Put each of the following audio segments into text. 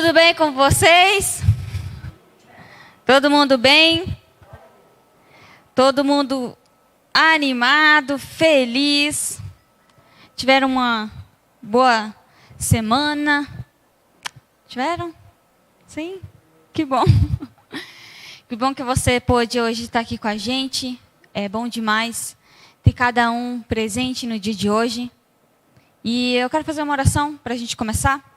Tudo bem com vocês? Todo mundo bem? Todo mundo animado, feliz? Tiveram uma boa semana? Tiveram? Sim? Que bom. Que bom que você pôde hoje estar aqui com a gente. É bom demais ter cada um presente no dia de hoje. E eu quero fazer uma oração para a gente começar.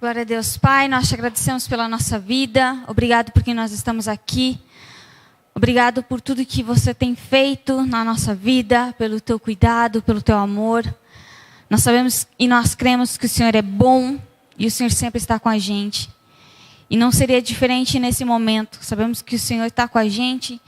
Glória a Deus, Pai, nós te agradecemos pela nossa vida. Obrigado porque nós estamos aqui. Obrigado por tudo que você tem feito na nossa vida, pelo teu cuidado, pelo teu amor. Nós sabemos e nós cremos que o Senhor é bom e o Senhor sempre está com a gente. E não seria diferente nesse momento. Sabemos que o Senhor está com a gente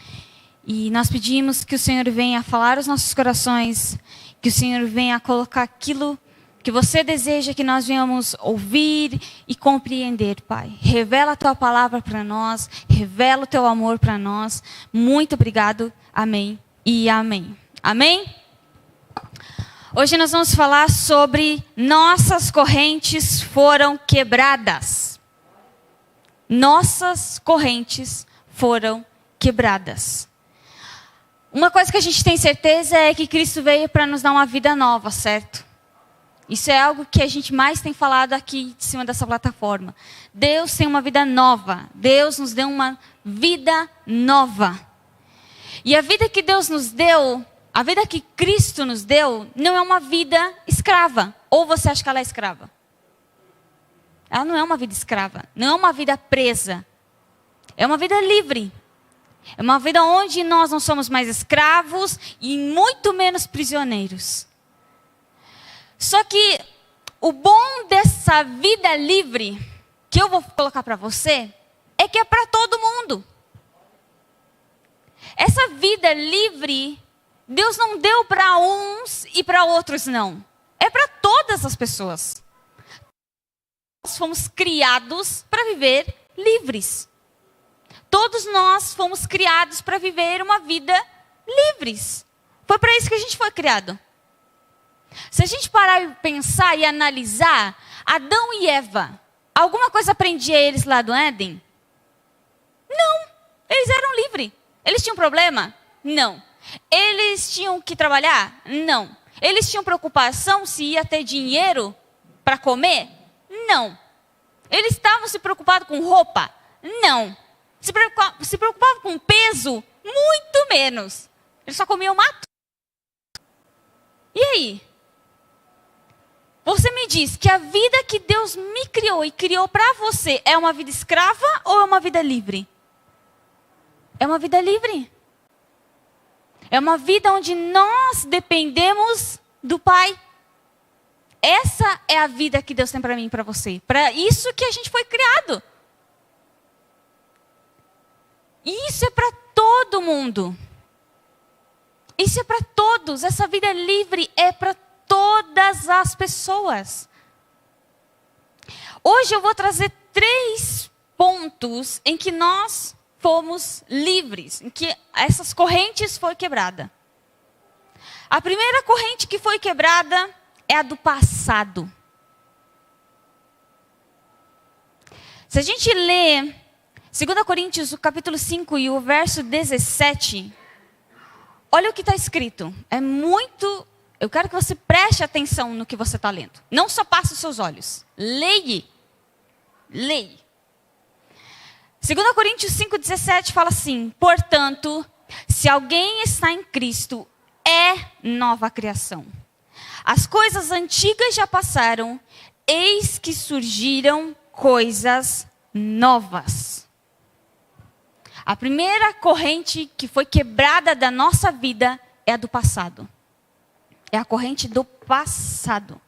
e nós pedimos que o Senhor venha falar aos nossos corações, que o Senhor venha colocar aquilo que você deseja que nós venhamos ouvir e compreender, Pai. Revela a tua palavra para nós, revela o teu amor para nós. Muito obrigado. Amém e amém. Amém? Hoje nós vamos falar sobre nossas correntes foram quebradas. Nossas correntes foram quebradas. Uma coisa que a gente tem certeza é que Cristo veio para nos dar uma vida nova, certo? Isso é algo que a gente mais tem falado aqui de cima dessa plataforma. Deus tem uma vida nova. Deus nos deu uma vida nova. E a vida que Deus nos deu, a vida que Cristo nos deu, não é uma vida escrava. Ou você acha que ela é escrava? Ela não é uma vida escrava. Não é uma vida presa. É uma vida livre. É uma vida onde nós não somos mais escravos e muito menos prisioneiros. Só que o bom dessa vida livre, que eu vou colocar para você, é que é para todo mundo. Essa vida livre, Deus não deu para uns e para outros não. É para todas as pessoas. Nós fomos criados para viver livres. Todos nós fomos criados para viver uma vida livres. Foi para isso que a gente foi criado. Se a gente parar e pensar e analisar, Adão e Eva, alguma coisa prendia eles lá do Éden? Não, eles eram livres. Eles tinham problema? Não. Eles tinham que trabalhar? Não. Eles tinham preocupação se ia ter dinheiro para comer? Não. Eles estavam se preocupados com roupa? Não. Se preocupavam com peso? Muito menos. Eles só comiam mato. E aí? Você me diz que a vida que Deus me criou e criou para você é uma vida escrava ou é uma vida livre? É uma vida livre. É uma vida onde nós dependemos do Pai. Essa é a vida que Deus tem para mim e para você. Para isso que a gente foi criado. E isso é para todo mundo. Isso é para todos. Essa vida livre é para todas as pessoas. Hoje eu vou trazer 3 pontos em que nós fomos livres, em que essas correntes foram quebradas. A primeira corrente que foi quebrada é a do passado. Se a gente lê 2 Coríntios, o capítulo 5 e o verso 17, olha o que está escrito. É muito... Eu quero que você preste atenção no que você está lendo. Não só passe os seus olhos. Leia. Leia. 2 Coríntios 5,17 fala assim: portanto, se alguém está em Cristo, é nova criação. As coisas antigas já passaram, eis que surgiram coisas novas. A primeira corrente que foi quebrada da nossa vida é a do passado. É a corrente do passado.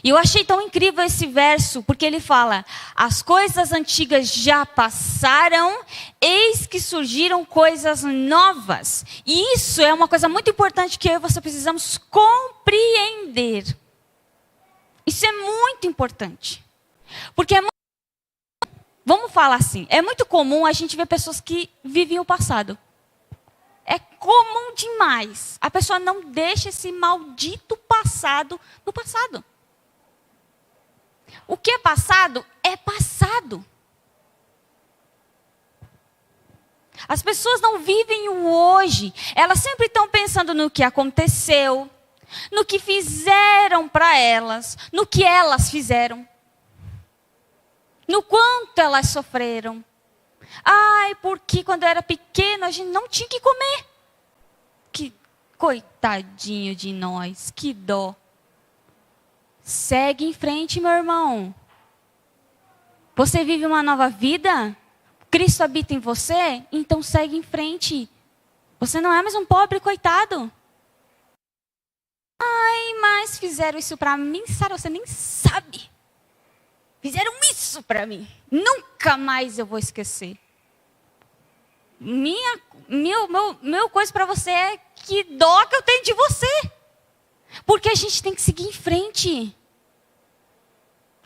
E eu achei tão incrível esse verso, porque ele fala: as coisas antigas já passaram, eis que surgiram coisas novas. E isso é uma coisa muito importante que eu e você precisamos compreender. Isso é muito importante. Porque vamos falar assim, é muito comum a gente ver pessoas que vivem o passado. É comum demais. A pessoa não deixa esse maldito passado no passado. o que é passado é passado. As pessoas não vivem o hoje. Elas sempre estão pensando no que aconteceu, no que fizeram para elas, no que elas fizeram, no quanto elas sofreram. Ai, porque quando eu era pequeno a gente não tinha que comer. Que coitadinho de nós, que dó. Segue em frente, meu irmão. Você vive uma nova vida? Cristo habita em você? Então segue em frente. Você não é mais um pobre coitado. Ai, mas fizeram isso para mim, Sara, você nem sabe. Fizeram isso para mim. Nunca mais eu vou esquecer. Meu coisa para você é que dó que eu tenho de você. Porque a gente tem que seguir em frente.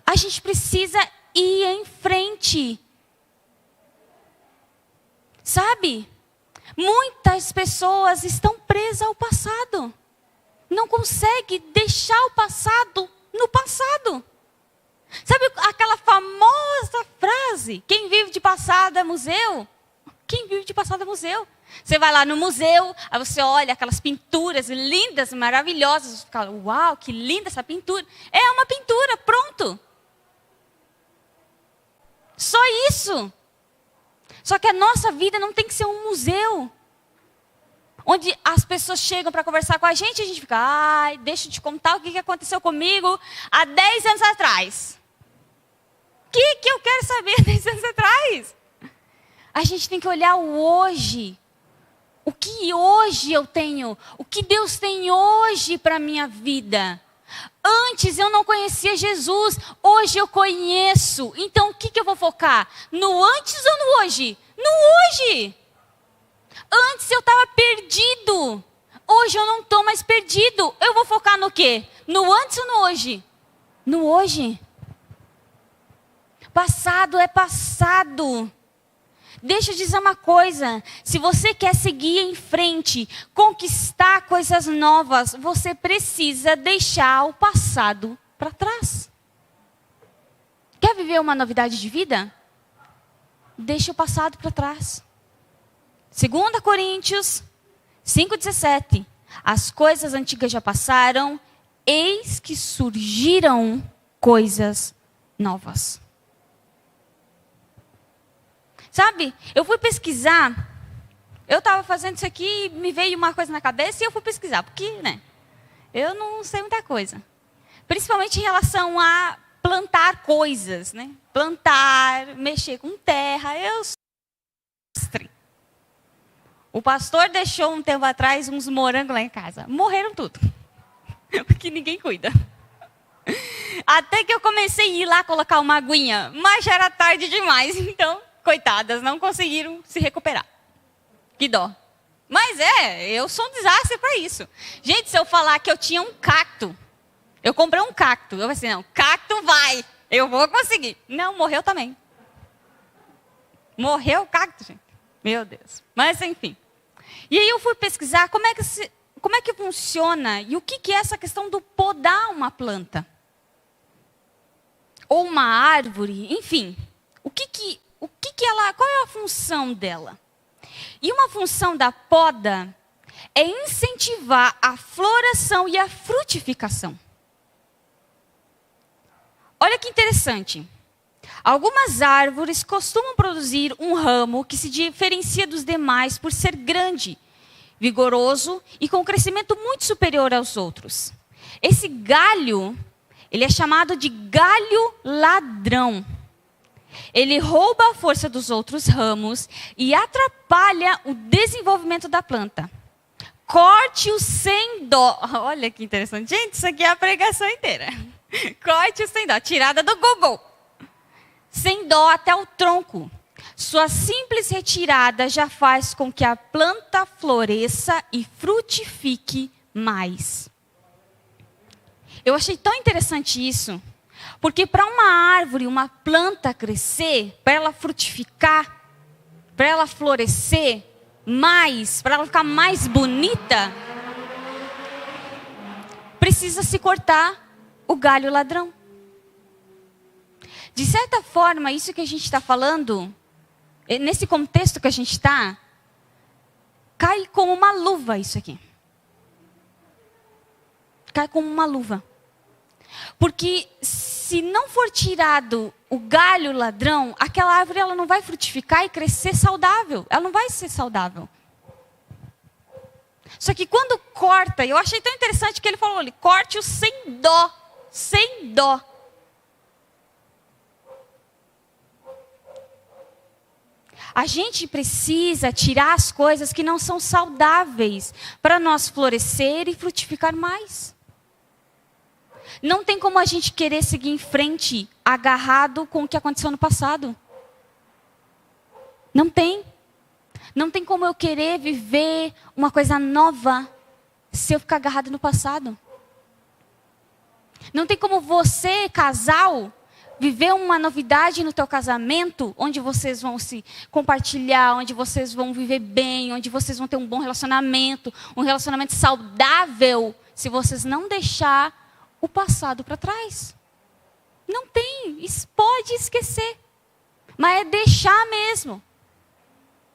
A gente precisa ir em frente. Sabe? Muitas pessoas estão presas ao passado. Não conseguem deixar o passado no passado. Sabe aquela famosa frase? Quem vive de passado é museu? Quem vive de passado é museu. Você vai lá no museu, aí você olha aquelas pinturas lindas, maravilhosas. Você fala, uau, que linda essa pintura. É uma pintura, pronto. Só isso. Só que a nossa vida não tem que ser um museu. Onde as pessoas chegam para conversar com a gente fica, ai, deixa eu te contar o que aconteceu comigo há 10 anos atrás. O que eu quero saber 10 anos atrás? A gente tem que olhar o hoje. O que hoje eu tenho? O que Deus tem hoje para a minha vida? Antes eu não conhecia Jesus, hoje eu conheço. Então o que eu vou focar? No antes ou no hoje? No hoje. Antes eu estava perdido. Hoje eu não estou mais perdido. Eu vou focar no quê? No antes ou no hoje? No hoje. Passado é passado. Deixa eu dizer uma coisa. Se você quer seguir em frente, conquistar coisas novas, você precisa deixar o passado para trás. Quer viver uma novidade de vida? Deixa o passado para trás. 2 Coríntios 5,17. As coisas antigas já passaram, eis que surgiram coisas novas. Sabe, eu fui pesquisar, eu estava fazendo isso aqui, me veio uma coisa na cabeça e eu fui pesquisar, porque, eu não sei muita coisa. Principalmente em relação a plantar coisas, Plantar, mexer com terra, eu sou desastre. O pastor deixou um tempo atrás uns morangos lá em casa. Morreram tudo. Porque ninguém cuida. Até que eu comecei a ir lá colocar uma aguinha, mas já era tarde demais, então... Coitadas, não conseguiram se recuperar. Que dó. Mas eu sou um desastre para isso. Gente, se eu falar que eu tinha um cacto, eu comprei um cacto. Eu falei assim, não, cacto vai, eu vou conseguir. Não, morreu também. Morreu o cacto, gente. Meu Deus. Mas enfim. E aí eu fui pesquisar como é que funciona e o que é essa questão do podar uma planta. Ou uma árvore, enfim. Qual é a função dela? E uma função da poda é incentivar a floração e a frutificação. Olha que interessante. Algumas árvores costumam produzir um ramo que se diferencia dos demais por ser grande, vigoroso e com um crescimento muito superior aos outros. Esse galho, ele é chamado de galho ladrão. Ele rouba a força dos outros ramos e atrapalha o desenvolvimento da planta. Corte-o sem dó. Olha que interessante. Gente, isso aqui é a pregação inteira. Corte-o sem dó. Tirada do Google. Sem dó até o tronco. Sua simples retirada já faz com que a planta floresça e frutifique mais. Eu achei tão interessante isso. Porque para uma árvore, uma planta crescer, para ela frutificar, para ela florescer mais, para ela ficar mais bonita, precisa se cortar o galho ladrão. De certa forma, isso que a gente está falando, nesse contexto que a gente está, cai como uma luva isso aqui. Cai como uma luva. Porque se não for tirado o galho ladrão, aquela árvore ela não vai frutificar e crescer saudável. Ela não vai ser saudável. Só que quando corta, eu achei tão interessante que ele falou ali, corte-o sem dó. Sem dó. A gente precisa tirar as coisas que não são saudáveis para nós florescer e frutificar mais. Não tem como a gente querer seguir em frente agarrado com o que aconteceu no passado. Não tem. Não tem como eu querer viver uma coisa nova se eu ficar agarrado no passado. Não tem como você, casal, viver uma novidade no teu casamento, onde vocês vão se compartilhar, onde vocês vão viver bem, onde vocês vão ter um bom relacionamento, um relacionamento saudável, se vocês não deixar o passado para trás. Não tem, isso pode esquecer. Mas é deixar mesmo.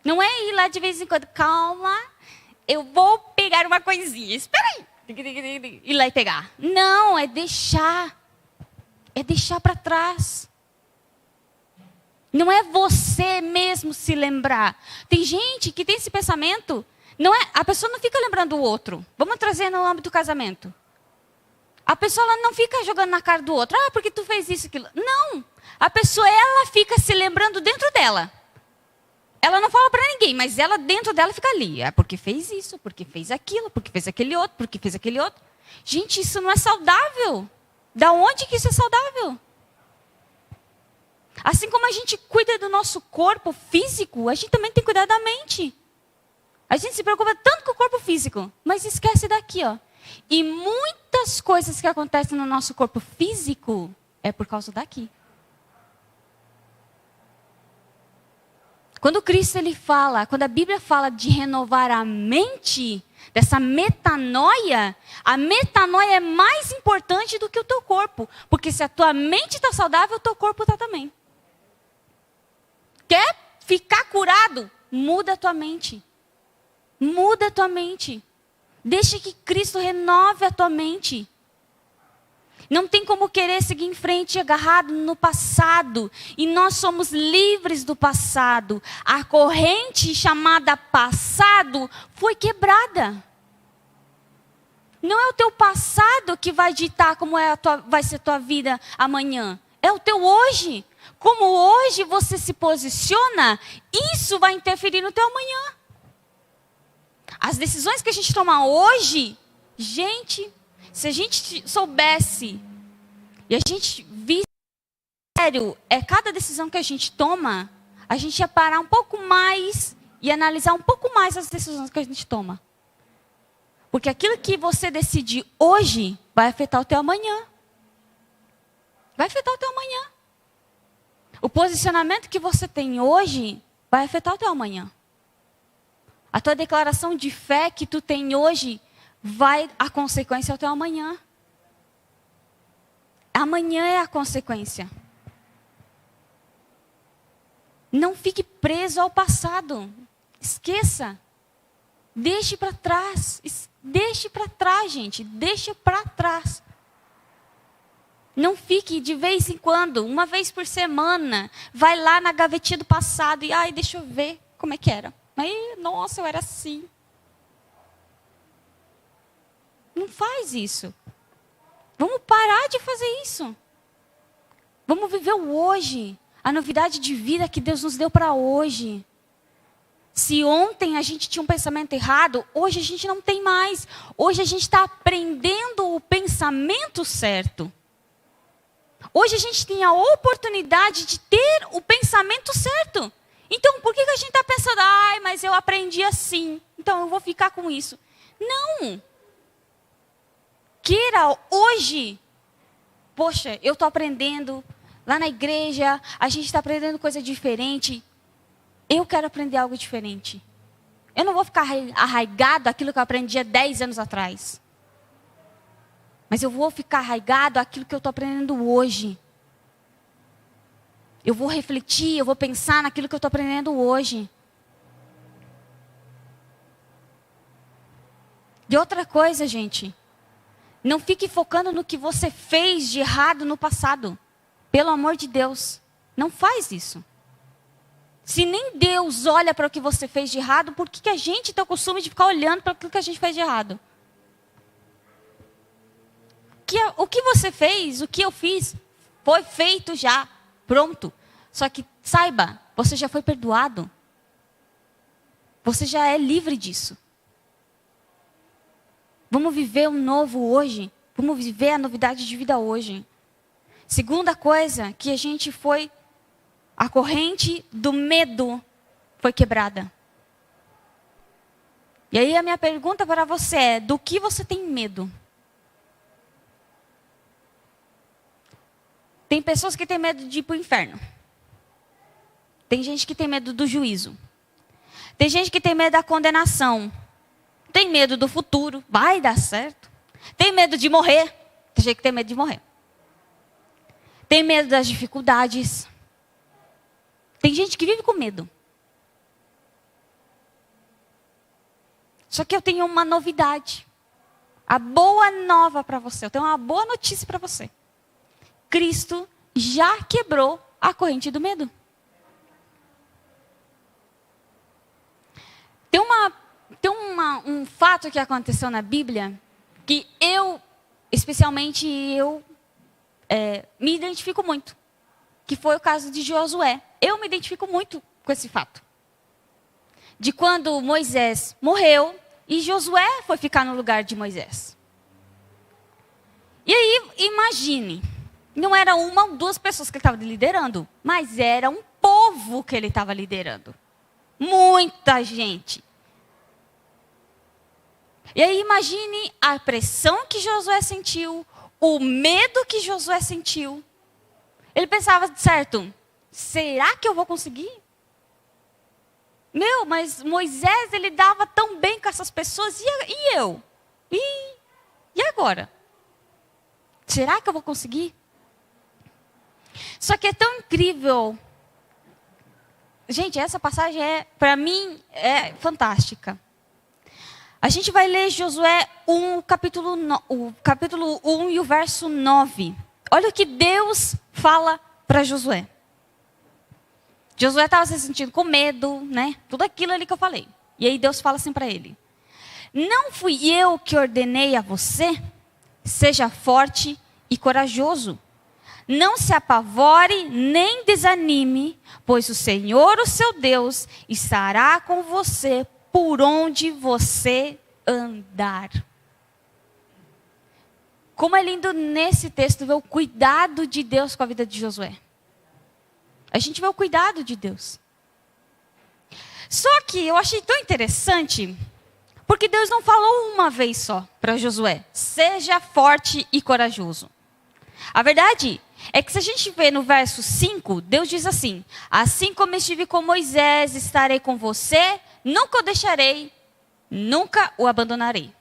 Não é ir lá de vez em quando, calma, eu vou pegar uma coisinha, espera aí. Ir lá e pegar. Não, é deixar. É deixar para trás. Não é você mesmo se lembrar. Tem gente que tem esse pensamento, não é, a pessoa não fica lembrando o outro. Vamos trazer no âmbito do casamento. A pessoa ela não fica jogando na cara do outro. Ah, porque tu fez isso, aquilo. Não. A pessoa, ela fica se lembrando dentro dela. Ela não fala para ninguém, mas ela dentro dela fica ali. É porque fez isso, porque fez aquilo, porque fez aquele outro, porque fez aquele outro. Gente, isso não é saudável. Da onde que isso é saudável? Assim como a gente cuida do nosso corpo físico, a gente também tem que cuidar da mente. A gente se preocupa tanto com o corpo físico, mas esquece daqui, ó. E muitas coisas que acontecem no nosso corpo físico é por causa daqui. Quando Cristo ele fala, quando a Bíblia fala de renovar a mente, dessa metanoia, a metanoia é mais importante do que o teu corpo. Porque se a tua mente está saudável, o teu corpo está também. Quer ficar curado? Muda a tua mente. Muda a tua mente. Deixa que Cristo renove a tua mente. Não tem como querer seguir em frente agarrado no passado. E nós somos livres do passado. A corrente chamada passado foi quebrada. Não é o teu passado que vai ditar como vai ser a tua vida amanhã. É o teu hoje. Como hoje você se posiciona, isso vai interferir no teu amanhã. As decisões que a gente toma hoje, gente, se a gente soubesse e a gente visse sério, cada decisão que a gente toma, a gente ia parar um pouco mais e analisar um pouco mais as decisões que a gente toma. Porque aquilo que você decidir hoje vai afetar o teu amanhã. Vai afetar o teu amanhã. O posicionamento que você tem hoje vai afetar o teu amanhã. A tua declaração de fé que tu tem hoje a consequência é o teu amanhã. Amanhã é a consequência. Não fique preso ao passado. Esqueça. Deixe para trás. Deixe para trás, gente. Deixe para trás. Não fique de vez em quando, uma vez por semana, vai lá na gavetinha do passado e, deixa eu ver como é que era. Nossa, eu era assim. Não faz isso. Vamos parar de fazer isso. Vamos viver o hoje. A novidade de vida que Deus nos deu para hoje. Se ontem a gente tinha um pensamento errado, hoje a gente não tem mais. Hoje a gente está aprendendo o pensamento certo. Hoje a gente tem a oportunidade de ter o pensamento certo. Então, por que a gente está pensando, mas eu aprendi assim, então eu vou ficar com isso? Não. Queira hoje. Poxa, eu estou aprendendo lá na igreja, a gente está aprendendo coisa diferente. Eu quero aprender algo diferente. Eu não vou ficar arraigado àquilo que eu aprendi há 10 anos atrás. Mas eu vou ficar arraigado àquilo que eu estou aprendendo hoje. eu vou refletir, eu vou pensar naquilo que eu estou aprendendo hoje. E outra coisa, gente, não fique focando no que você fez de errado no passado. Pelo amor de Deus, não faz isso. Se nem Deus olha para o que você fez de errado, por que a gente tem o costume de ficar olhando para aquilo que a gente fez de errado? O que você fez, o que eu fiz, foi feito já, pronto. Só que saiba, você já foi perdoado. Você já é livre disso. Vamos viver um novo hoje. Vamos viver a novidade de vida hoje. Segunda coisa, que a gente foi... A corrente do medo foi quebrada. E aí a minha pergunta para você é, do que você tem medo? Tem pessoas que têm medo de ir para o inferno. Tem gente que tem medo do juízo. Tem gente que tem medo da condenação. Tem medo do futuro, vai dar certo. Tem medo de morrer. Tem gente que tem medo de morrer. Tem medo das dificuldades. Tem gente que vive com medo. Só que eu tenho uma novidade. A boa nova para você. Eu tenho uma boa notícia para você. Cristo já quebrou a corrente do medo. Tem um fato que aconteceu na Bíblia que especialmente eu, me identifico muito. Que foi o caso de Josué. Eu me identifico muito com esse fato. De quando Moisés morreu e Josué foi ficar no lugar de Moisés. E aí, imagine, não era uma ou duas pessoas que ele estava liderando, mas era um povo que ele estava liderando. Muita gente. E aí, imagine a pressão que Josué sentiu, o medo que Josué sentiu. Ele pensava, certo, será que eu vou conseguir? Mas Moisés, ele dava tão bem com essas pessoas, e eu? E agora? Será que eu vou conseguir? Só que é tão incrível. Gente, essa passagem para mim, é fantástica. A gente vai ler Josué 1, o capítulo 1 e o verso 9. Olha o que Deus fala para Josué. Josué estava se sentindo com medo, né? Tudo aquilo ali que eu falei. E aí Deus fala assim para ele. Não fui eu que ordenei a você? Seja forte e corajoso. Não se apavore nem desanime, pois o Senhor, o seu Deus, estará com você por onde você andar. Como é lindo nesse texto ver o cuidado de Deus com a vida de Josué. A gente vê o cuidado de Deus. Só que eu achei tão interessante, porque Deus não falou uma vez só para Josué, seja forte e corajoso. A verdade é que se a gente vê no verso 5, Deus diz assim, assim como estive com Moisés, estarei com você, nunca o deixarei, nunca o abandonarei.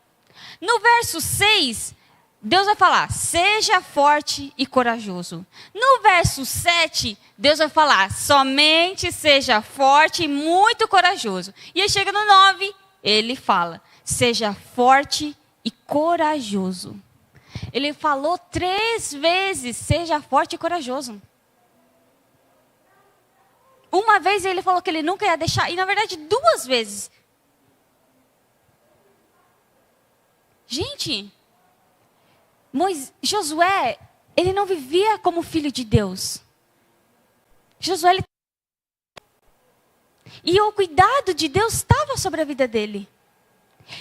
No verso 6, Deus vai falar, seja forte e corajoso. No verso 7, Deus vai falar, somente seja forte e muito corajoso. E aí chega no 9, ele fala, seja forte e corajoso. Ele falou 3 vezes, seja forte e corajoso. Uma vez ele falou que ele nunca ia deixar, e na verdade 2 vezes. Gente, Josué, ele não vivia como filho de Deus. Josué, e o cuidado de Deus estava sobre a vida dele.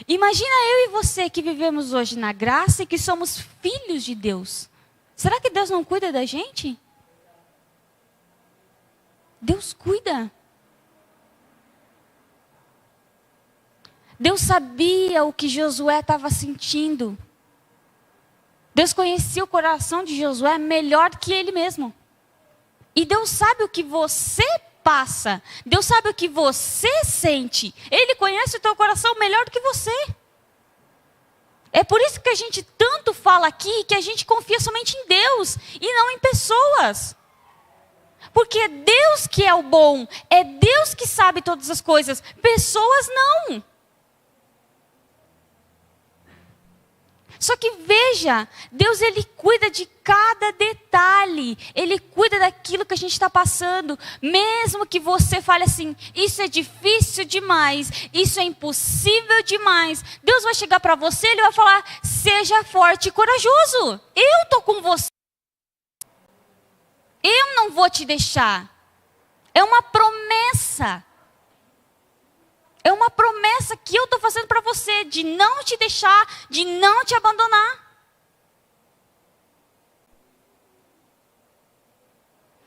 Imagina eu e você que vivemos hoje na graça e que somos filhos de Deus. Será que Deus não cuida da gente? Deus cuida. Deus sabia o que Josué estava sentindo. Deus conhecia o coração de Josué melhor que ele mesmo. E Deus sabe o que você passa. Deus sabe o que você sente. Ele conhece o teu coração melhor do que você. É por isso que a gente tanto fala aqui que a gente confia somente em Deus e não em pessoas. Porque é Deus que é o bom. É Deus que sabe todas as coisas. Pessoas não. Só que veja, Deus ele cuida de cada detalhe. Ele cuida daquilo que a gente está passando. Mesmo que você fale assim, isso é difícil demais, isso é impossível demais. Deus vai chegar para você e ele vai falar, seja forte e corajoso. Eu estou com você. Eu não vou te deixar. É uma promessa. É uma promessa que eu estou fazendo para você, de não te deixar, de não te abandonar.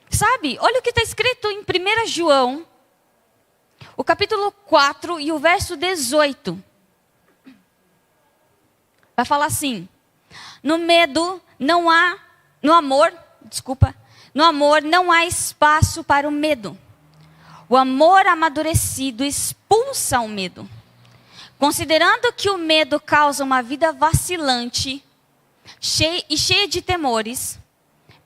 Sabe, olha o que está escrito em 1 João, o capítulo 4 e o verso 18. Vai falar assim, no amor não há espaço para o medo. O amor amadurecido expulsa o medo. Considerando que o medo causa uma vida vacilante e cheia de temores,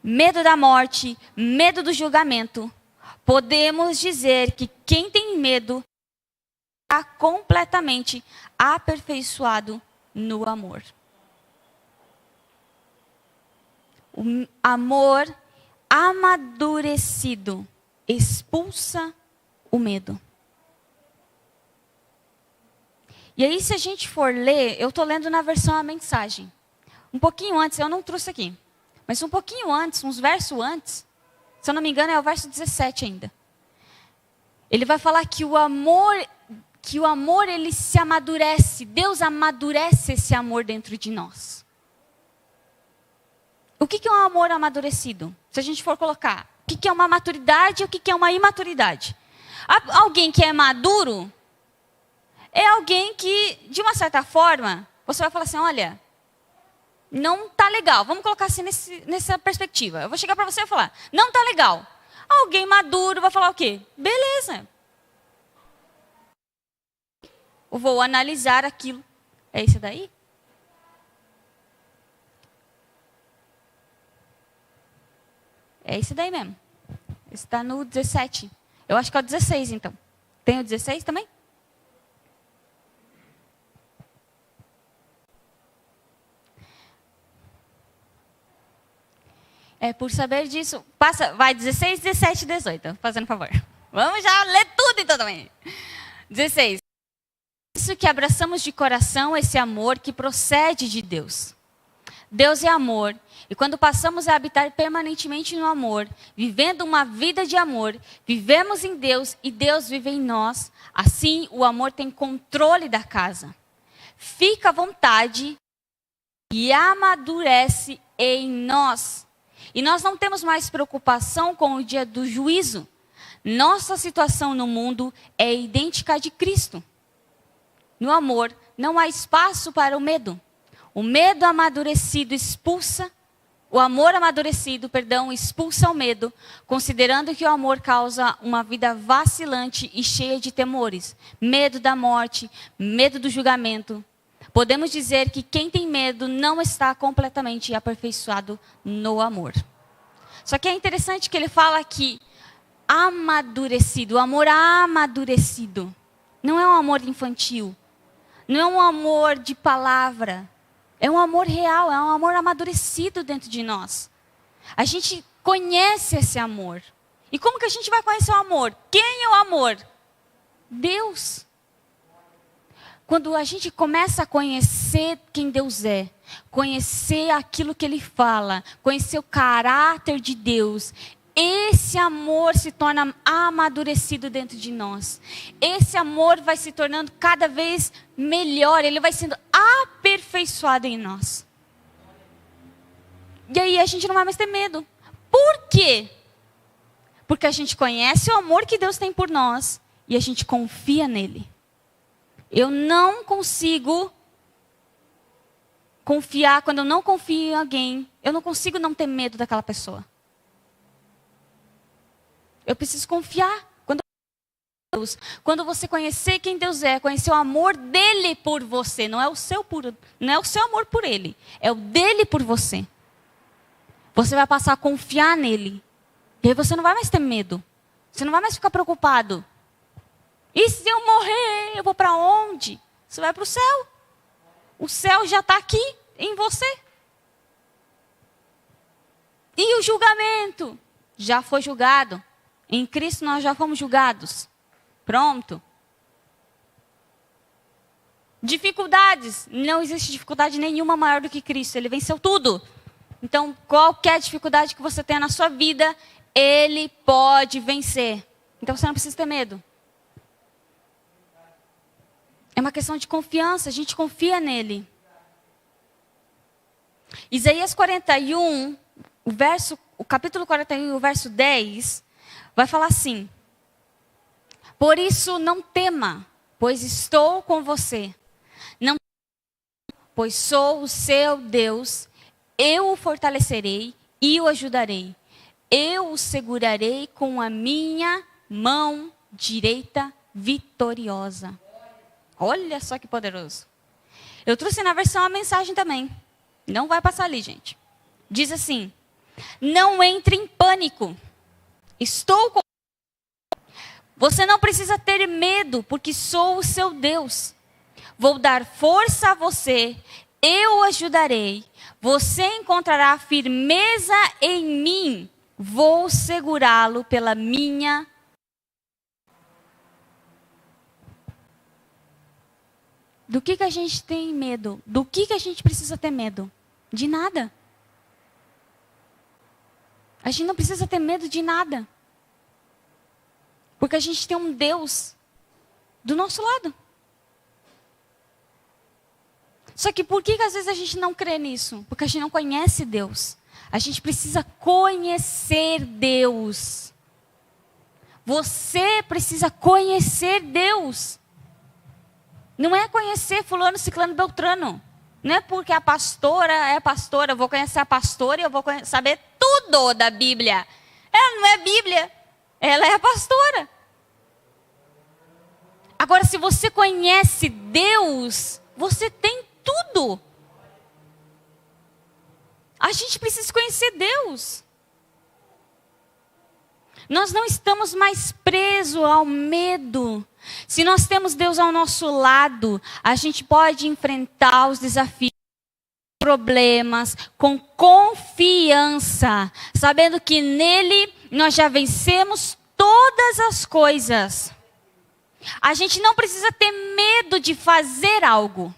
medo da morte, medo do julgamento, podemos dizer que quem tem medo está completamente aperfeiçoado no amor. O amor amadurecido expulsa o medo. E aí, se a gente for ler, eu estou lendo na versão A Mensagem. Um pouquinho antes, eu não trouxe aqui, mas um pouquinho antes, uns versos antes, se eu não me engano é o verso 17 ainda. Ele vai falar que o amor ele se amadurece, Deus amadurece esse amor dentro de nós. O que é um amor amadurecido? Se a gente for colocar, o que é uma maturidade e o que é uma imaturidade? Alguém que é maduro é alguém que, de uma certa forma, você vai falar assim, olha, não está legal. Vamos colocar assim nessa perspectiva. Eu vou chegar para você e falar, não está legal. Alguém maduro vai falar o quê? Beleza. Eu vou analisar aquilo. É isso daí? É isso daí mesmo. Está no 17. Eu acho que é o 16, então. Tem o 16 também? Por saber disso, vai 16, 17, 18, fazendo favor. Vamos já ler tudo então também. 16. Isso que abraçamos de coração esse amor que procede de Deus. Deus é amor, e quando passamos a habitar permanentemente no amor, vivendo uma vida de amor, vivemos em Deus e Deus vive em nós. Assim, o amor tem controle da casa. Fica à vontade e amadurece em nós. E nós não temos mais preocupação com o dia do juízo. Nossa situação no mundo é idêntica à de Cristo. No amor, não há espaço para o medo. O medo amadurecido expulsa, o amor amadurecido, expulsa o medo, considerando que o amor causa uma vida vacilante e cheia de temores. Medo da morte, medo do julgamento. Podemos dizer que quem tem medo não está completamente aperfeiçoado no amor. Só que é interessante que ele fala que amadurecido, o amor amadurecido, não é um amor infantil, não é um amor de palavra, é um amor real, é um amor amadurecido dentro de nós. A gente conhece esse amor. E como que a gente vai conhecer o amor? Quem é o amor? Deus. Quando a gente começa a conhecer quem Deus é, conhecer aquilo que Ele fala, conhecer o caráter de Deus, esse amor se torna amadurecido dentro de nós. Esse amor vai se tornando cada vez melhor, ele vai sendo aperfeiçoado em nós. E aí a gente não vai mais ter medo. Por quê? Porque a gente conhece o amor que Deus tem por nós e a gente confia nele. Eu não consigo confiar, quando eu não confio em alguém, eu não consigo não ter medo daquela pessoa. Eu preciso confiar. Quando você conhecer quem Deus é, conhecer o amor dele por você, não é o seu amor por ele, é o dele por você. Você vai passar a confiar nele. E aí você não vai mais ter medo. Você não vai mais ficar preocupado. E se eu morrer, eu vou para onde? Você vai para o céu. O céu já está aqui em você. E o julgamento? Já foi julgado. Em Cristo nós já fomos julgados. Pronto. Dificuldades. Não existe dificuldade nenhuma maior do que Cristo. Ele venceu tudo. Então, qualquer dificuldade que você tenha na sua vida, Ele pode vencer. Então, você não precisa ter medo. É uma questão de confiança. A gente confia nele. Isaías 41, o capítulo 41, o verso 10, vai falar assim: por isso não tema, pois estou com você. Não, pois sou o seu Deus. Eu o fortalecerei e o ajudarei. Eu o segurarei com a minha mão direita vitoriosa. Olha só que poderoso. Eu trouxe na versão a mensagem também. Não vai passar ali, gente. Diz assim: não entre em pânico. Estou com você. Não precisa ter medo, porque sou o seu Deus. Vou dar força a você. Eu o ajudarei. Você encontrará firmeza em mim. Vou segurá-lo pela minha. Do que a gente tem medo? Do que a gente precisa ter medo? De nada. A gente não precisa ter medo de nada. Porque a gente tem um Deus do nosso lado. Só que por que às vezes a gente não crê nisso? Porque a gente não conhece Deus. A gente precisa conhecer Deus. Você precisa conhecer Deus. Não é conhecer fulano, ciclano, beltrano. Não é porque a pastora é pastora, eu vou conhecer a pastora e eu vou saber tudo da Bíblia. Ela não é Bíblia, ela é a pastora. Agora, se você conhece Deus, você tem tudo. A gente precisa conhecer Deus. Nós não estamos mais presos ao medo. Se nós temos Deus ao nosso lado, a gente pode enfrentar os desafios, problemas, com confiança, sabendo que nele nós já vencemos todas as coisas. A gente não precisa ter medo de fazer algo.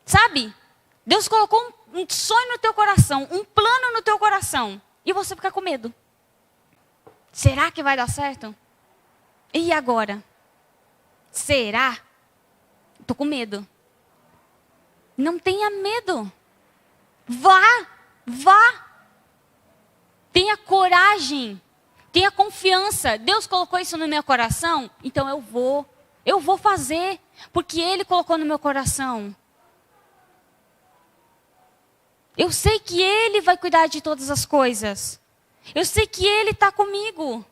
Sabe? Deus colocou um sonho no teu coração, um plano no teu coração, e você fica com medo. Será que vai dar certo? E agora? Será? Estou com medo. Não tenha medo. Vá. Tenha coragem. Tenha confiança. Deus colocou isso no meu coração, então eu vou. Eu vou fazer, porque Ele colocou no meu coração. Eu sei que Ele vai cuidar de todas as coisas. Eu sei que Ele está comigo.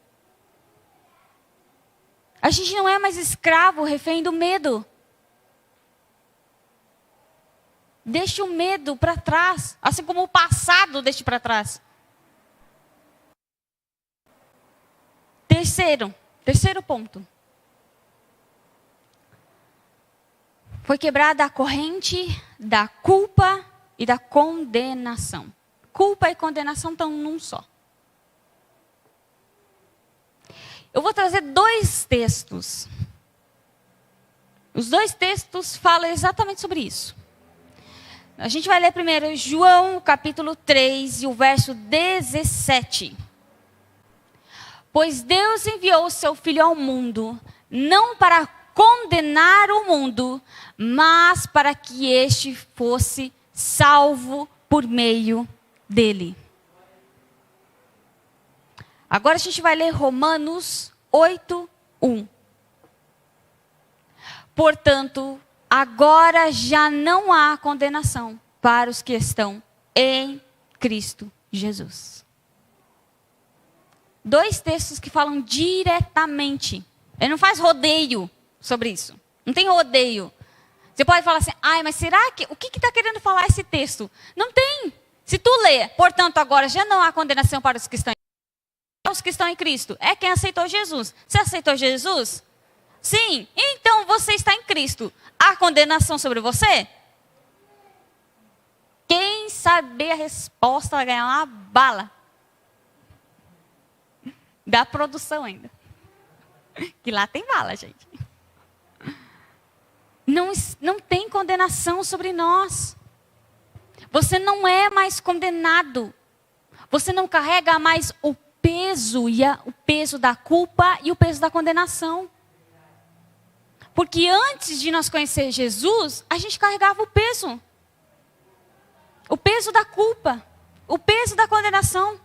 A gente não é mais escravo, refém do medo. Deixe o medo para trás, assim como o passado deixe para trás. Terceiro ponto. Foi quebrada a corrente da culpa e da condenação. Culpa e condenação estão num só. Eu vou trazer 2 textos. Os 2 textos falam exatamente sobre isso. A gente vai ler primeiro João, capítulo 3, e o verso 17. Pois Deus enviou o seu Filho ao mundo, não para condenar o mundo, mas para que este fosse salvo por meio dele. Agora a gente vai ler Romanos 8, 1. Portanto, agora já não há condenação para os que estão em Cristo Jesus. 2 textos que falam diretamente. Ele não faz rodeio sobre isso. Não tem rodeio. Você pode falar assim, mas será que... O que está querendo falar esse texto? Não tem. Se tu lê, portanto, agora já não há condenação para os que estão em Cristo. É quem aceitou Jesus. Você aceitou Jesus? Sim. Então você está em Cristo. Há condenação sobre você? Quem saber a resposta vai ganhar uma bala. Da produção ainda. Que lá tem bala, gente. Não tem condenação sobre nós. Você não é mais condenado. Você não carrega mais o peso, o peso da culpa e o peso da condenação. Porque antes de nós conhecer Jesus, a gente carregava o peso. O peso da culpa. O peso da condenação.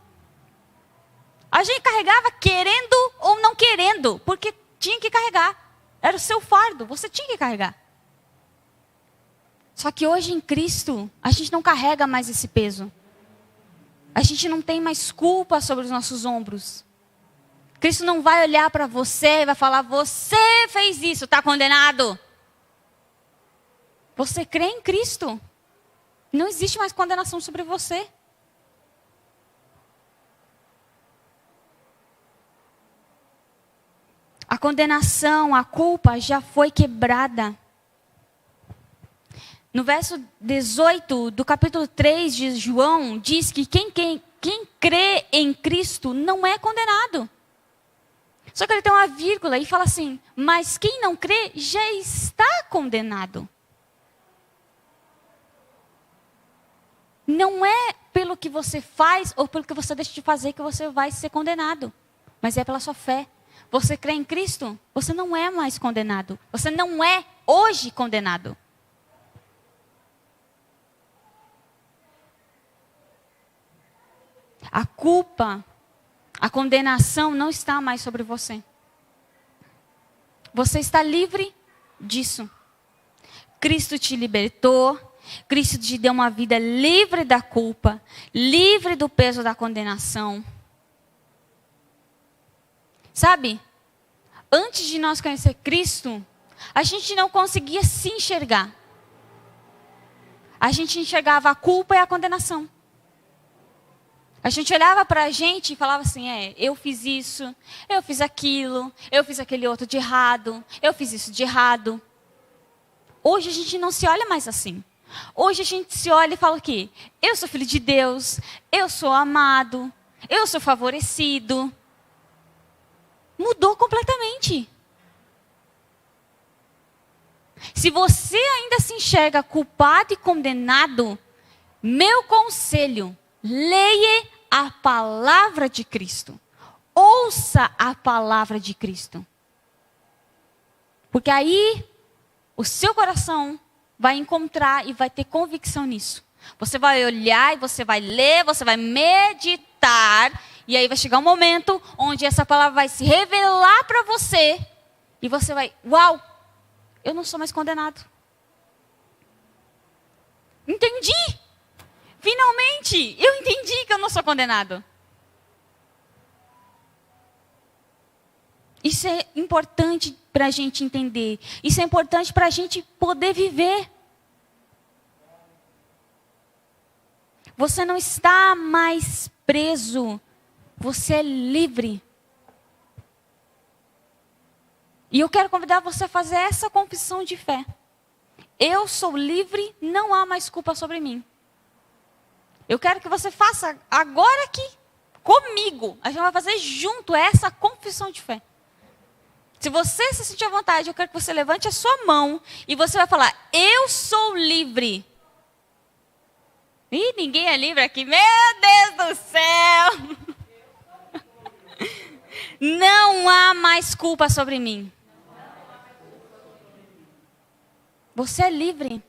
A gente carregava querendo ou não querendo, porque tinha que carregar. Era o seu fardo, você tinha que carregar. Só que hoje em Cristo, a gente não carrega mais esse peso. A gente não tem mais culpa sobre os nossos ombros. Cristo não vai olhar para você e vai falar, você fez isso, está condenado. Você crê em Cristo. Não existe mais condenação sobre você. A condenação, a culpa já foi quebrada. No verso 18 do capítulo 3 de João, diz que quem crê em Cristo não é condenado. Só que ele tem uma vírgula e fala assim, mas quem não crê já está condenado. Não é pelo que você faz ou pelo que você deixa de fazer que você vai ser condenado. Mas é pela sua fé. Você crê em Cristo, você não é mais condenado. Você não é hoje condenado. A culpa, a condenação não está mais sobre você. Você está livre disso. Cristo te libertou. Cristo te deu uma vida livre da culpa, livre do peso da condenação. Sabe? Antes de nós conhecer Cristo, a gente não conseguia se enxergar. A gente enxergava a culpa e a condenação. A gente olhava para a gente e falava assim, eu fiz isso, eu fiz aquilo, eu fiz aquele outro de errado, eu fiz isso de errado. Hoje a gente não se olha mais assim. Hoje a gente se olha e fala o quê? Eu sou filho de Deus, eu sou amado, eu sou favorecido. Mudou completamente. Se você ainda se enxerga culpado e condenado, meu conselho, leia a palavra de Cristo. Ouça a palavra de Cristo. Porque aí o seu coração vai encontrar e vai ter convicção nisso. Você vai olhar e você vai ler, você vai meditar. E aí vai chegar um momento onde essa palavra vai se revelar para você. E você vai, uau, eu não sou mais condenado. Entendi. Finalmente, eu entendi que eu não sou condenado. Isso é importante para a gente entender. Isso é importante para a gente poder viver. Você não está mais preso. Você é livre. E eu quero convidar você a fazer essa confissão de fé. Eu sou livre, não há mais culpa sobre mim. Eu quero que você faça agora aqui, comigo. A gente vai fazer junto essa confissão de fé. Se você se sentir à vontade, eu quero que você levante a sua mão e você vai falar, eu sou livre. Ih, ninguém é livre aqui. Meu Deus do céu. Não há mais culpa sobre mim. Você é livre.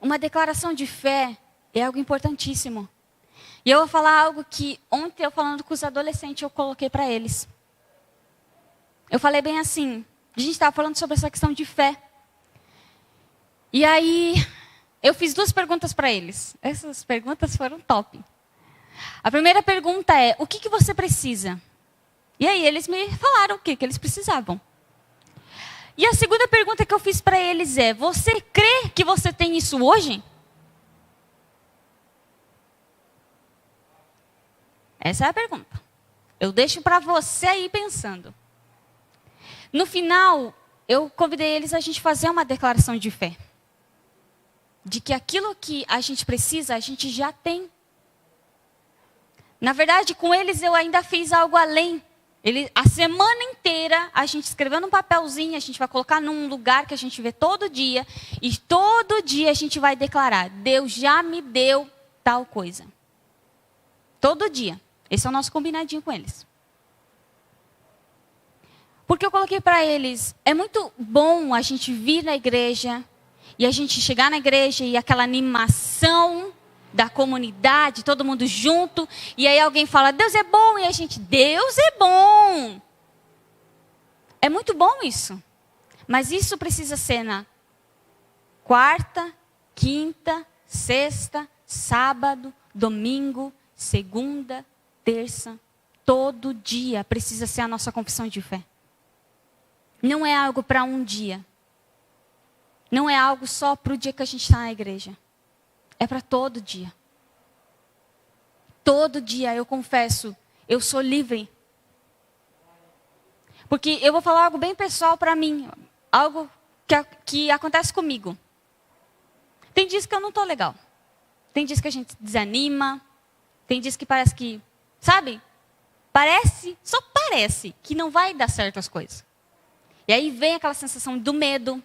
Uma declaração de fé é algo importantíssimo. E eu vou falar algo que ontem eu falando com os adolescentes eu coloquei para eles. Eu falei bem assim, a gente estava falando sobre essa questão de fé. E aí eu fiz 2 perguntas para eles. Essas perguntas foram top. A primeira pergunta é, o que você precisa? E aí eles me falaram o que eles precisavam. E a segunda pergunta que eu fiz para eles é, você crê que você tem isso hoje? Essa é a pergunta. Eu deixo para você aí pensando. No final, eu convidei eles a gente fazer uma declaração de fé. De que aquilo que a gente precisa, a gente já tem. Na verdade, com eles eu ainda fiz algo além. A semana inteira, a gente escreveu num papelzinho, a gente vai colocar num lugar que a gente vê todo dia. E todo dia a gente vai declarar, Deus já me deu tal coisa. Todo dia. Esse é o nosso combinadinho com eles. Porque eu coloquei para eles, é muito bom a gente vir na igreja, e a gente chegar na igreja e aquela animação da comunidade, todo mundo junto, e aí alguém fala, Deus é bom, e a gente, Deus é bom. É muito bom isso. Mas isso precisa ser na quarta, quinta, sexta, sábado, domingo, segunda, terça, todo dia precisa ser a nossa confissão de fé. Não é algo para um dia. Não é algo só para o dia que a gente está na igreja. É para todo dia. Todo dia eu confesso, eu sou livre. Porque eu vou falar algo bem pessoal para mim. Algo que acontece comigo. Tem dias que eu não estou legal. Tem dias que a gente desanima. Tem dias que parece que, sabe? Só parece que não vai dar certo as coisas. E aí vem aquela sensação do medo.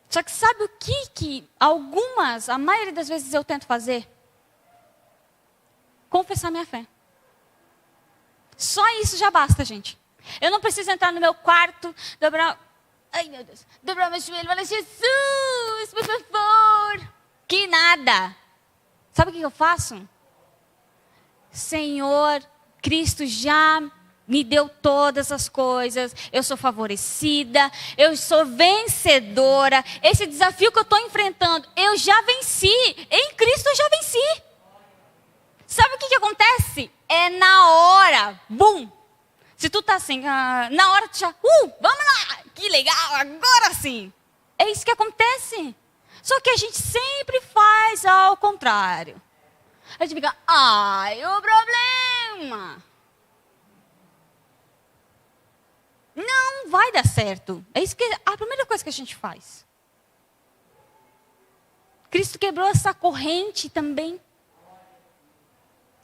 Só que sabe o que a maioria das vezes eu tento fazer? Confessar minha fé. Só isso já basta, gente. Eu não preciso entrar no meu quarto, dobrar meu joelho e falar, Jesus, por favor. Que nada. Sabe o que eu faço? Senhor, Cristo já me deu todas as coisas, eu sou favorecida, eu sou vencedora. Esse desafio que eu estou enfrentando, eu já venci. Em Cristo eu já venci. Sabe o que acontece? É na hora, bum. Se tu tá assim, na hora tu já, vamos lá, que legal, agora sim. É isso que acontece. Só que a gente sempre faz ao contrário. A gente fica, o problema. Não vai dar certo. É isso que a primeira coisa que a gente faz. Cristo quebrou essa corrente também.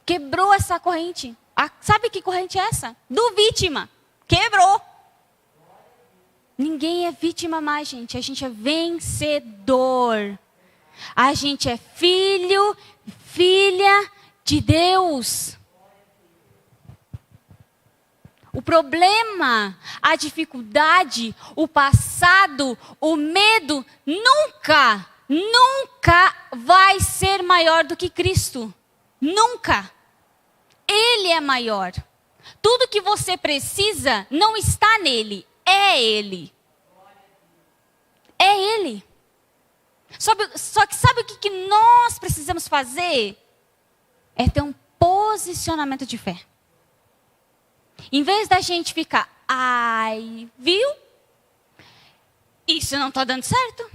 Quebrou essa corrente. Sabe que corrente é essa? Do vítima. Quebrou. Ninguém é vítima mais, gente. A gente é vencedor. A gente é filho, filha de Deus. O problema, a dificuldade, o passado, o medo, nunca vai ser maior do que Cristo. Nunca. Ele é maior. Tudo que você precisa não está nele, é Ele. É Ele. Só que sabe o que nós precisamos fazer? É ter um posicionamento de fé. Em vez da gente ficar, viu? Isso não está dando certo.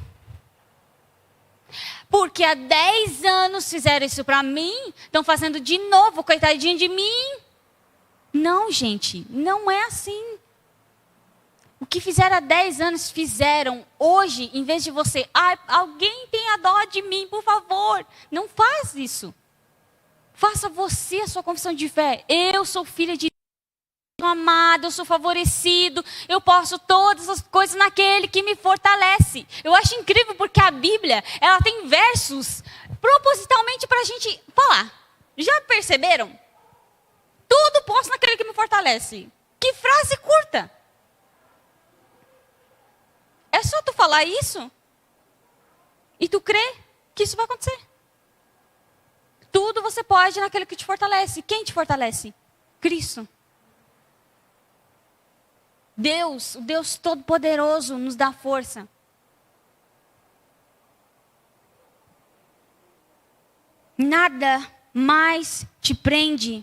Porque há 10 anos fizeram isso para mim, estão fazendo de novo, coitadinho de mim. Não, gente, não é assim. O que fizeram há 10 anos, fizeram hoje, em vez de você, alguém tenha dó de mim, por favor. Não faz isso. Faça você a sua confissão de fé. Eu sou filha de Deus, amado, eu sou favorecido, eu posso todas as coisas naquele que me fortalece. Eu acho incrível porque a Bíblia, ela tem versos propositalmente para a gente falar. Já perceberam? Tudo posso naquele que me fortalece. Que frase curta. É só tu falar isso e tu crê que isso vai acontecer. Tudo você pode naquele que te fortalece. Quem te fortalece? Cristo. Deus, o Deus Todo-Poderoso, nos dá força. Nada mais te prende.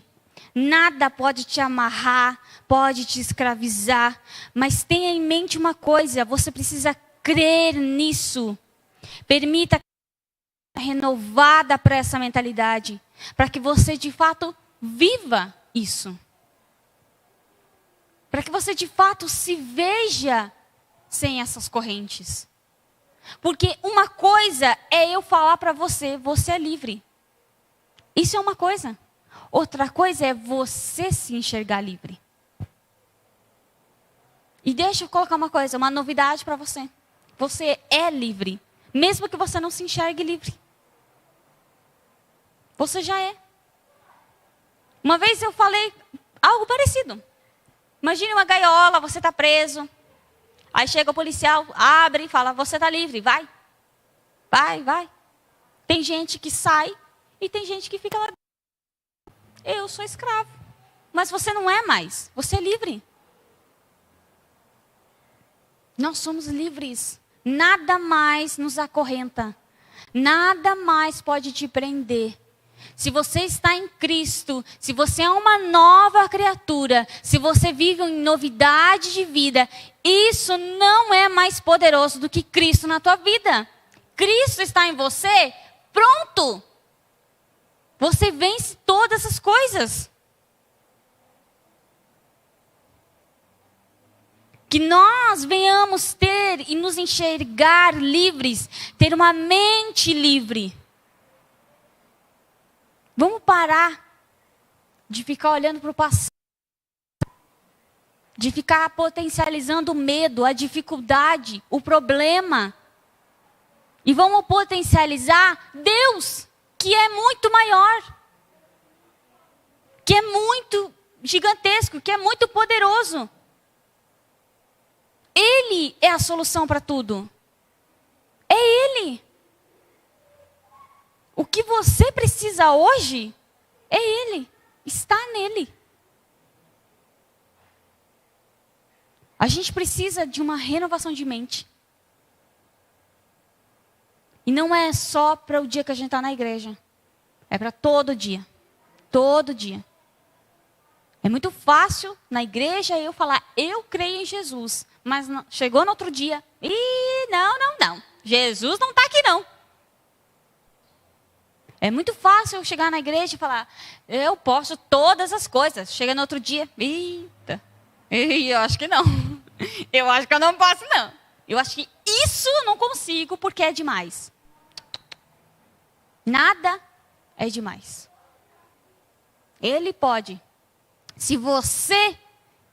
Nada pode te amarrar, pode te escravizar. Mas tenha em mente uma coisa, você precisa crer nisso. Permita renovada para essa mentalidade, para que você de fato viva isso. Para que você de fato se veja sem essas correntes. Porque uma coisa é eu falar para você, você é livre. Isso é uma coisa. Outra coisa é você se enxergar livre. E deixa eu colocar uma coisa, uma novidade para você. Você é livre, mesmo que você não se enxergue livre. Você já é. Uma vez eu falei algo parecido. Imagine uma gaiola, você está preso. Aí chega o policial, abre e fala, você está livre, vai. Vai, vai. Tem gente que sai e tem gente que fica lá. Eu sou escravo. Mas você não é mais, você é livre. Nós somos livres. Nada mais nos acorrenta. Nada mais pode te prender. Se você está em Cristo, se você é uma nova criatura, se você vive em novidade de vida, isso não é mais poderoso do que Cristo na tua vida. Cristo está em você, pronto. Você vence todas as coisas. Que nós venhamos ter e nos enxergar livres, ter uma mente livre. Vamos parar de ficar olhando para o passado, de ficar potencializando o medo, a dificuldade, o problema. E vamos potencializar Deus, que é muito maior, que é muito gigantesco, que é muito poderoso. Ele é a solução para tudo. É Ele. O que você precisa hoje é Ele. Está nele. A gente precisa de uma renovação de mente. E não é só para o dia que a gente está na igreja. É para todo dia. Todo dia. É muito fácil na igreja eu falar, eu creio em Jesus. Mas não, chegou no outro dia, não. Jesus não está aqui não. É muito fácil eu chegar na igreja e falar, eu posso todas as coisas. Chega no outro dia, eu acho que não. Eu acho que eu não posso não. Eu acho que isso eu não consigo porque é demais. Nada é demais. Ele pode. Se você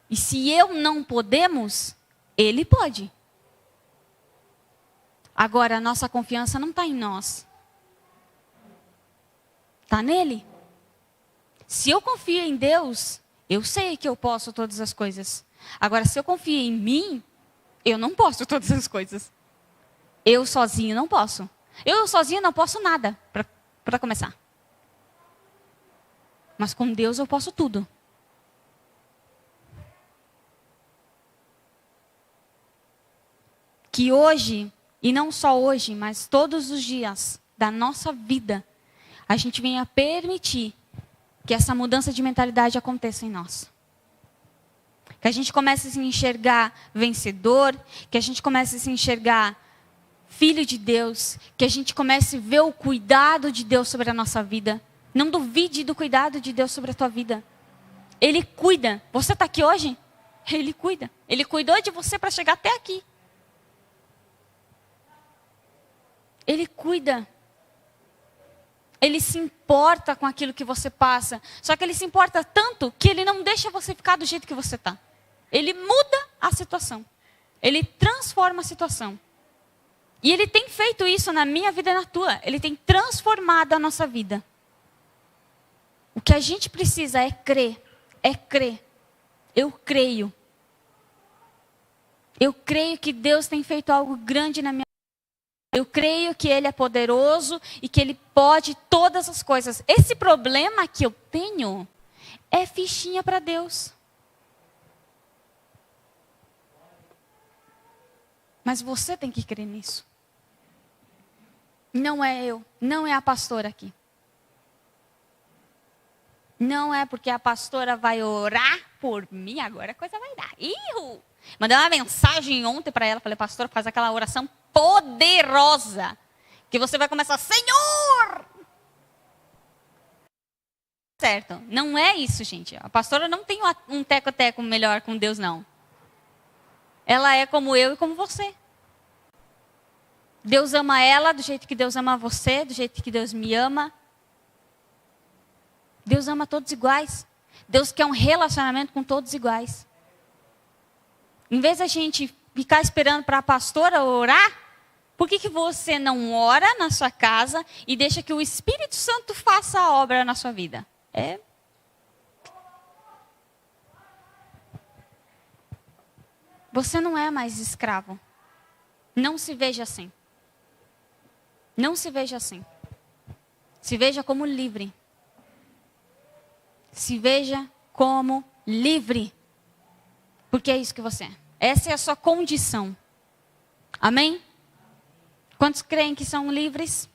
e se eu não podemos, Ele pode. Agora, a nossa confiança não está em nós. Está nele. Se eu confio em Deus, eu sei que eu posso todas as coisas. Agora, se eu confio em mim, eu não posso todas as coisas. Eu sozinho não posso. Eu sozinho não posso nada, para começar. Mas com Deus eu posso tudo. Que hoje, e não só hoje, mas todos os dias da nossa vida, a gente venha permitir que essa mudança de mentalidade aconteça em nós. Que a gente comece a se enxergar vencedor, que a gente comece a se enxergar filho de Deus, que a gente comece a ver o cuidado de Deus sobre a nossa vida. Não duvide do cuidado de Deus sobre a tua vida. Ele cuida. Você está aqui hoje? Ele cuida. Ele cuidou de você para chegar até aqui. Ele cuida. Ele se importa com aquilo que você passa. Só que ele se importa tanto que ele não deixa você ficar do jeito que você está. Ele muda a situação. Ele transforma a situação. E ele tem feito isso na minha vida e na tua. Ele tem transformado a nossa vida. O que a gente precisa é crer. É crer. Eu creio. Eu creio que Deus tem feito algo grande na minha vida. Eu creio que Ele é poderoso e que Ele pode todas as coisas. Esse problema que eu tenho é fichinha para Deus. Mas você tem que crer nisso. Não é eu, não é a pastora aqui. Não é porque a pastora vai orar por mim, agora a coisa vai dar. Ihu! Mandei uma mensagem ontem para ela, falei, pastora, faz aquela oração poderosa, Que você vai começar, Senhor! Certo. Não é isso, gente. A pastora não tem um teco-teco melhor com Deus, não. Ela é como eu e como você. Deus ama ela do jeito que Deus ama você, do jeito que Deus me ama. Deus ama todos iguais. Deus quer um relacionamento com todos iguais. Em vez da gente ficar esperando para a pastora orar, por que você não ora na sua casa e deixa que o Espírito Santo faça a obra na sua vida? Você não é mais escravo. Não se veja assim. Não se veja assim. Se veja como livre. Se veja como livre. Porque é isso que você é. Essa é a sua condição. Amém? Quantos creem que são livres?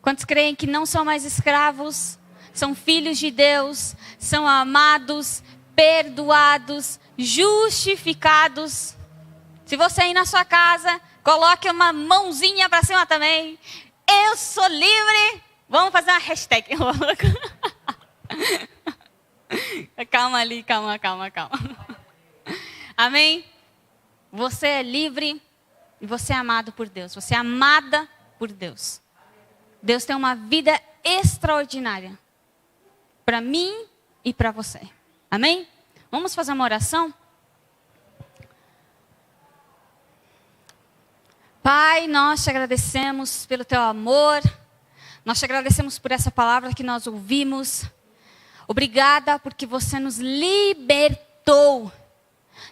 Quantos creem que não são mais escravos? São filhos de Deus, são amados, perdoados, justificados. Se você ir na sua casa, coloque uma mãozinha para cima também. Eu sou livre. Vamos fazer uma hashtag. Calma ali, calma. Amém? Você é livre e você é amado por Deus. Você é amada por Deus. Deus tem uma vida extraordinária para mim e para você. Amém? Vamos fazer uma oração? Pai, nós te agradecemos pelo teu amor. Nós te agradecemos por essa palavra que nós ouvimos. Obrigada porque você nos libertou.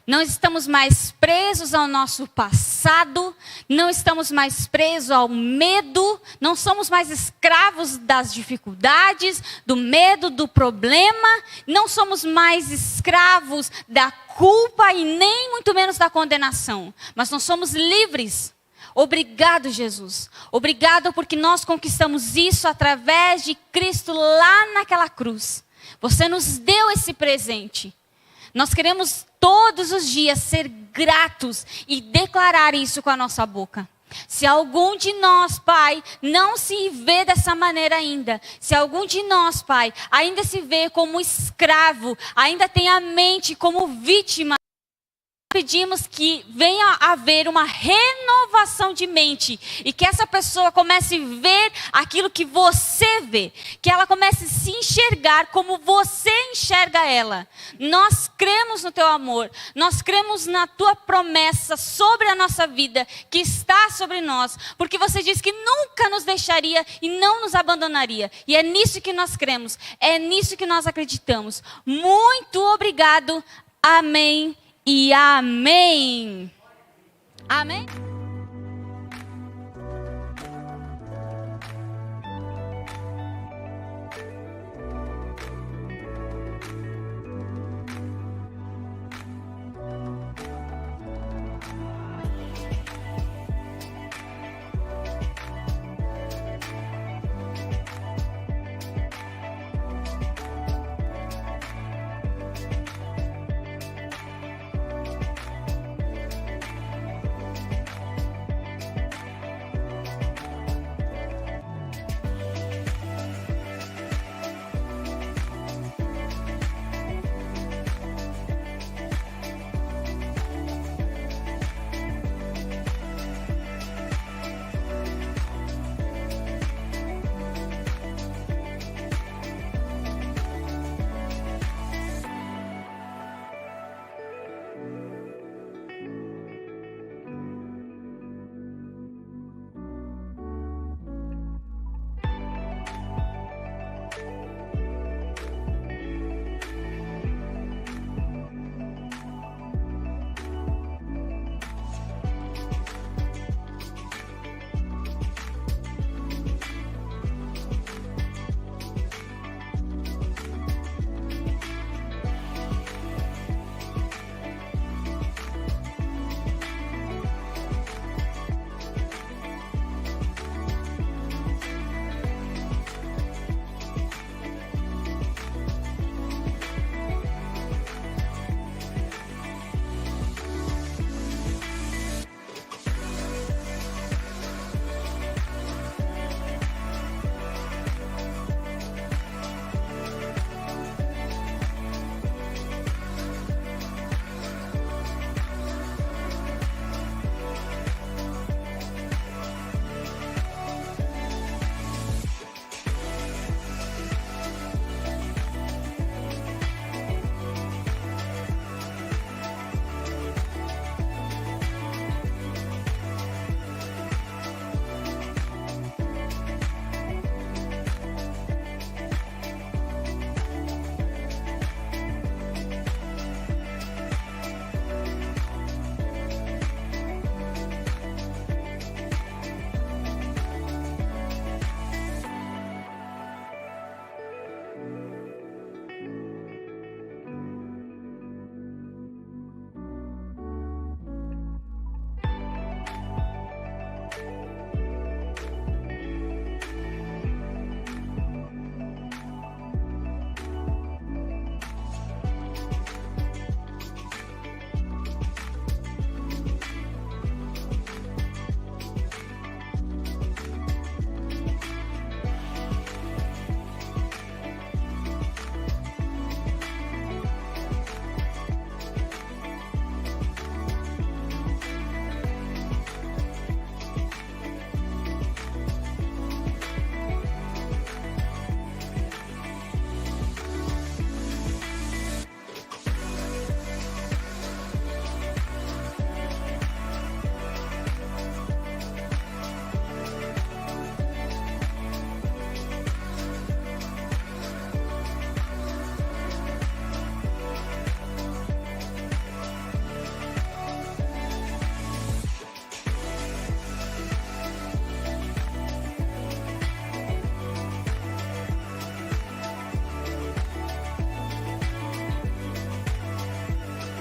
Não estamos mais presos ao nosso passado, não estamos mais presos ao medo, não somos mais escravos das dificuldades, do medo, do problema, não somos mais escravos da culpa e nem muito menos da condenação, mas nós somos livres. Obrigado, Jesus. Obrigado porque nós conquistamos isso através de Cristo lá naquela cruz. Você nos deu esse presente. Nós queremos todos os dias ser gratos e declarar isso com a nossa boca. Se algum de nós, Pai, não se vê dessa maneira ainda, se algum de nós, Pai, ainda se vê como escravo, ainda tem a mente como vítima, pedimos que venha haver uma renovação de mente e que essa pessoa comece a ver aquilo que você vê, que ela comece a se enxergar como você enxerga ela. Nós cremos no teu amor, nós cremos na tua promessa sobre a nossa vida, que está sobre nós, porque você disse que nunca nos deixaria e não nos abandonaria, e é nisso que nós cremos, é nisso que nós acreditamos. Muito obrigado, amém. E amém. Amém.